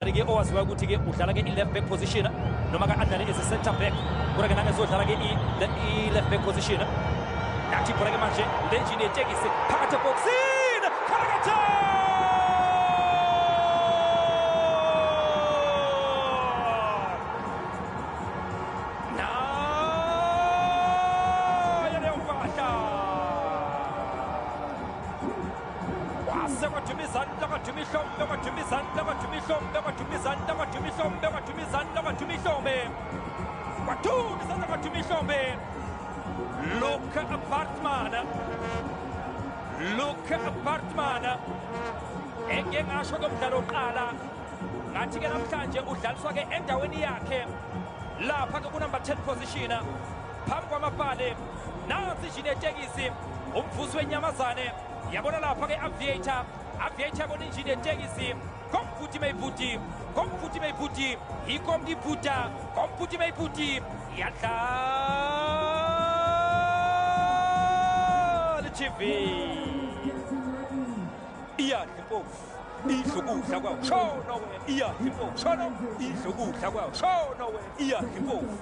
ke owaziwa ukuthi ke udlala ke i-left back position noma ka adlale as a center back kodwa ke nangesodlala ke i-left back position nathi ibhola ke manje lenjini yetekisi phakathi eboxini Karakacha Luka Bartman engengasho komdlalo oqala ngathi ke namhlanje udlaliswa ke endaweni yakhe lapha ke ku-number 10 position phambi kwamabhale nansi ijini yetekisi umvusi wenyamazane yabona lapha ke aviator yabona injini yetekisi komfuthi mayibhuti ikomkibhuta komfuthi mayibhuti yadlala TV iyadla impofu idlukudla kwawo shona we iyadla impofu shona idlukudla kwawo shona we iyadla impofu.